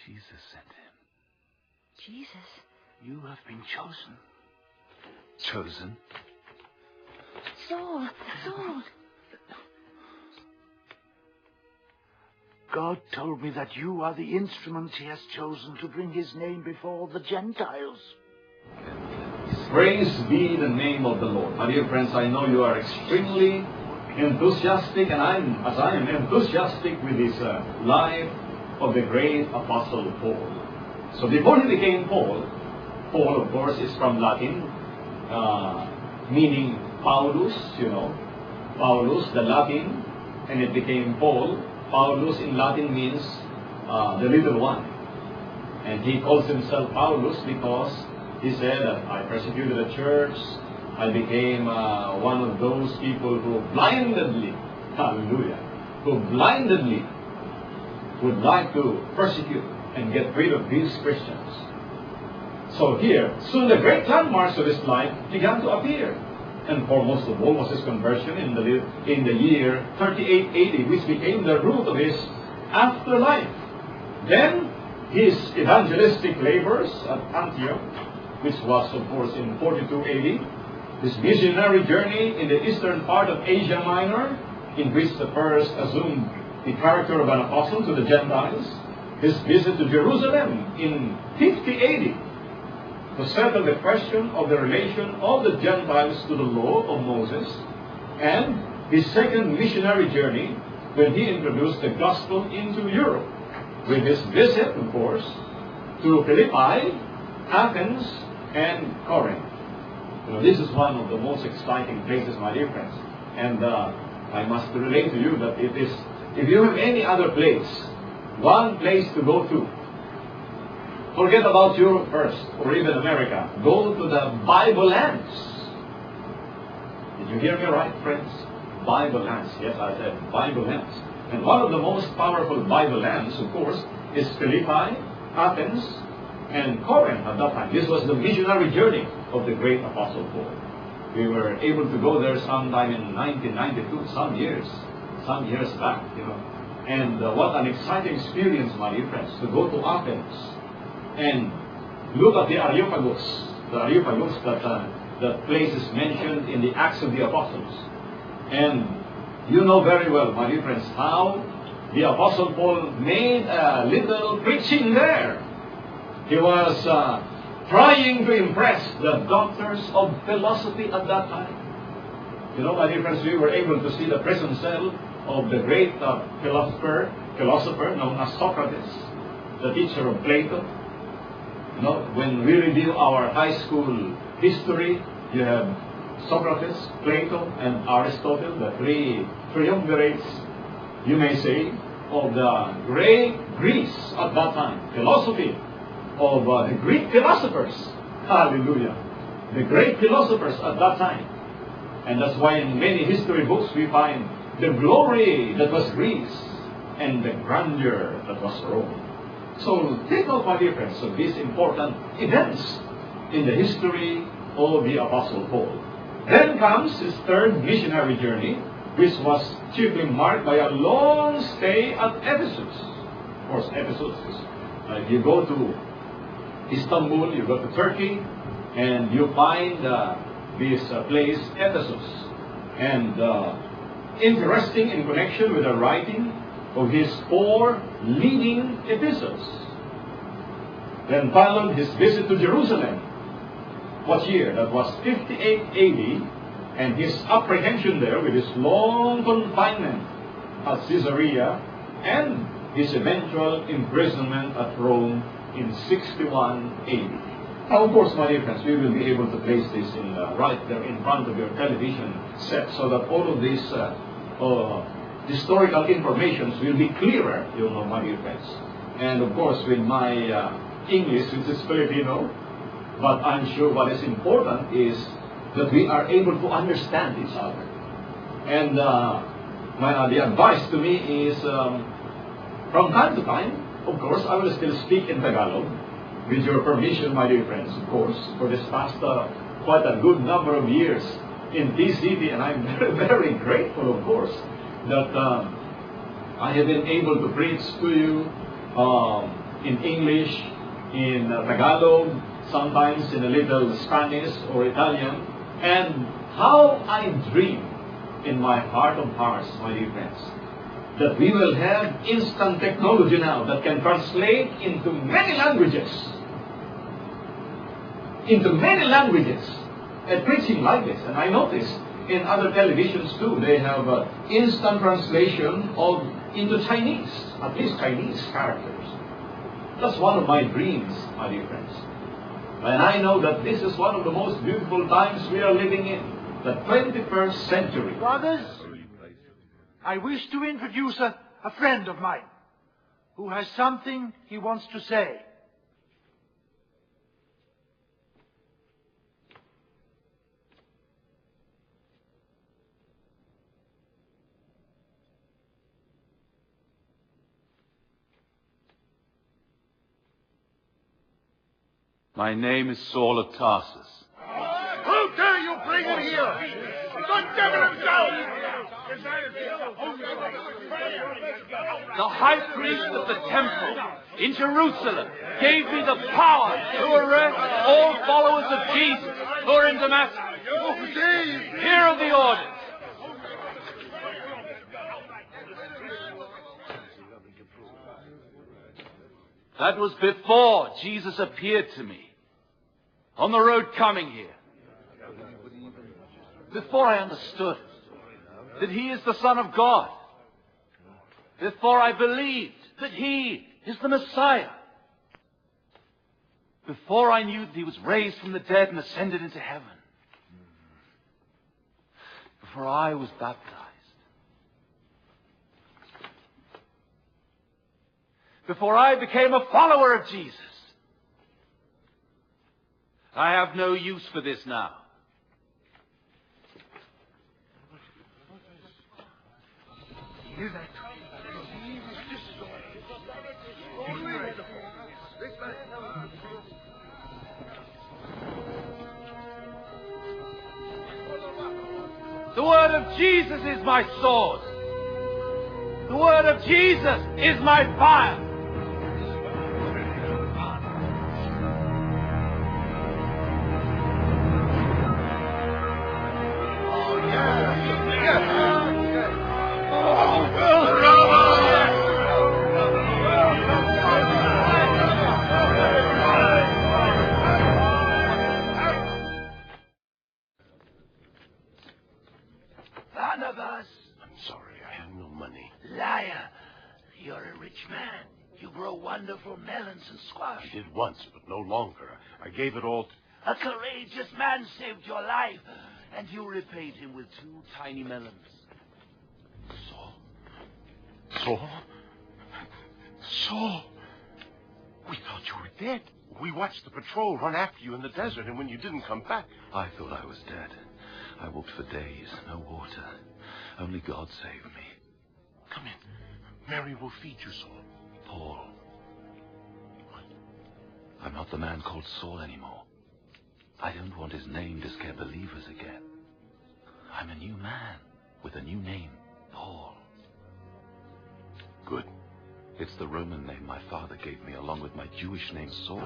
Jesus sent him. Jesus? You have been chosen. Chosen? Saul! God told me that you are the instrument he has chosen to bring his name before the Gentiles. Praise be the name of the Lord. My dear friends, I know you are extremely enthusiastic, and I am enthusiastic with this life of the great Apostle Paul. So before he became Paul, of course, is from Latin, meaning Paulus, Paulus, the Latin, and it became Paul. Paulus in Latin means the little one. And he calls himself Paulus because he said that I persecuted the church. I became one of those people who blindedly, hallelujah, who blindedly would like to persecute and get rid of these Christians. So here, soon the great landmarks of his life began to appear. And foremost of all was his conversion in the year 38 AD, which became the root of his afterlife. Then his evangelistic labors at Antioch, which was of course in 42 AD, his missionary journey in the eastern part of Asia Minor, in which the first assumed the character of an apostle to the Gentiles, his visit to Jerusalem in 50 AD, to settle the question of the relation of the Gentiles to the law of Moses, and his second missionary journey when he introduced the gospel into Europe, with his visit, of course, to Philippi, Athens, and Corinth. This is one of the most exciting places, my dear friends. And I must relate to you that it is, if you have any other place, one place to go to, forget about Europe first, or even America. Go to the Bible lands. Did you hear me right, friends? Bible lands. Yes, I said Bible lands. And one of the most powerful Bible lands, of course, is Philippi, Athens, and Corinth at that time. This was the missionary journey of the great Apostle Paul. We were able to go there sometime in 1992, some years back, And what an exciting experience, my dear friends, to go to Athens and look at the Areopagus. The Areopagus, that place is mentioned in the Acts of the Apostles. And you know very well, my dear friends, how the Apostle Paul made a little preaching there. He was trying to impress the doctors of philosophy at that time. My dear friends, we were able to see the prison cell of the great philosopher known as Socrates, the teacher of Plato. When we review our high school history, you have Socrates, Plato, and Aristotle, the three triumvirates, you may say, of the great Greece at that time. Philosophy of the Greek philosophers. Hallelujah. The great philosophers at that time. And that's why in many history books we find the glory that was Greece and the grandeur that was Rome. So take note, my dear friends, of these important events in the history of the Apostle Paul. Then comes his third missionary journey, which was chiefly marked by a long stay at Ephesus. Of course, Ephesus is, if you go to Istanbul, you go to Turkey, and you find this place, Ephesus. And interesting in connection with the writing of his 4 leading epistles. Then followed his visit to Jerusalem. What year? That was 58 AD, and his apprehension there with his long confinement at Caesarea, and his eventual imprisonment at Rome in 61 AD. Now, of course, my dear friends, we will be able to place this right there in front of your television set, so that all of these historical informations will be clearer, my dear friends. And of course, with my English, which is Filipino, but I'm sure what is important is that we are able to understand each other. And the advice to me is, from time to time, of course, I will still speak in Tagalog, with your permission, my dear friends, of course, for this past quite a good number of years in TCT, and I'm very, very grateful, of course, that I have been able to preach to you in English, in Tagalog, sometimes in a little Spanish or Italian, and how I dream in my heart of hearts, my dear friends, that we will have instant technology now that can translate into many languages. Into many languages. And preaching like this. And I notice in other televisions too, they have instant translation into Chinese, at least Chinese characters. That's one of my dreams, my dear friends. And I know that this is one of the most beautiful times we are living in, the 21st century. Brothers, I wish to introduce a friend of mine who has something he wants to say. My name is Saul of Tarsus. How dare you bring him here? The devil himself! The high priest of the temple in Jerusalem gave me the power to arrest all followers of Jesus who are in Damascus. Here are the orders. That was before Jesus appeared to me on the road coming here. Before I understood that He is the Son of God. Before I believed that He is the Messiah. Before I knew that He was raised from the dead and ascended into heaven. Before I was baptized. Before I became a follower of Jesus. I have no use for this now. The word of Jesus is my sword. The word of Jesus is my fire. Barnabas! I'm sorry, I have no money. Liar! You're a rich man. You grow wonderful melons and squash. I did once, but no longer. I gave it all to... A courageous man saved your life, and you repaid him with 2 tiny melons. Saul? Saul? Saul! We thought you were dead. We watched the patrol run after you in the desert, and when you didn't come back... I thought I was dead. I walked for days, no water. Only God saved me. Come in. Mary will feed you, Saul. Paul. What? I'm not the man called Saul anymore. I don't want his name to scare believers again. I'm a new man with a new name, Paul. Good. It's the Roman name my father gave me along with my Jewish name, Saul.